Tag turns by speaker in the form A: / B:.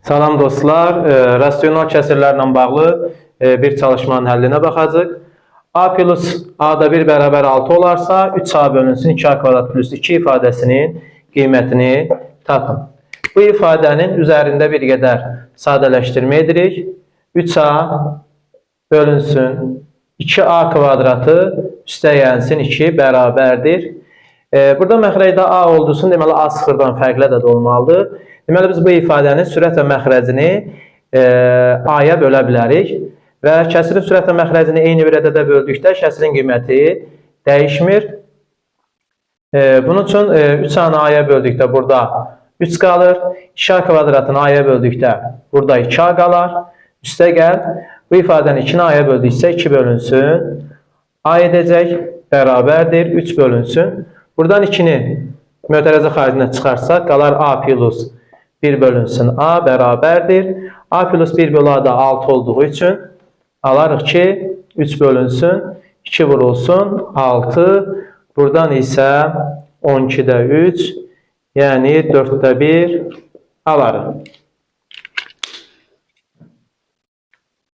A: Salam dostlar, rasional kəsirlərlə bağlı bir çalışmanın həllinə baxacaq. A plus A-da 1 bərabər 6 olarsa, 3A bölünsün 2A kvadrat plus 2 ifadəsinin qiymətini tapın. Bu ifadənin üzərində bir qədər sadələşdirmə edirik. 3A bölünsün 2A kvadratı üstəyənsin 2 bərabərdir. Burada məxrəcdə A oldusun, deməli A sıfırdan fərqlə də olmalıdır. Deməli, biz bu ifadənin sürət və məxrəcini A-ya bölə bilərik və kəsirin sürət və məxrəcini eyni bir ədədə böldükdə kəsirin qiyməti dəyişmir. Bunun üçün 3A-nı A-ya böldükdə burada 3 qalır, 2A kvadratını A-ya böldükdə burada 2A qalar. Üstə gəl, bu ifadəni 2-ni A-ya böldüksə 2 bölünsün A edəcək, bərabərdir, 3 bölünsün. Buradan 2-ni mötərəzə xaricinə çıxarsaq, qalar A plus 1 bölünsün A bərabərdir. A plus 1 bölü A da 6 olduğu üçün alarıq ki, 3 bölünsün, 2 vurulsun, 6. Buradan isə 12-də 3, yəni 4-də 1 alarıq.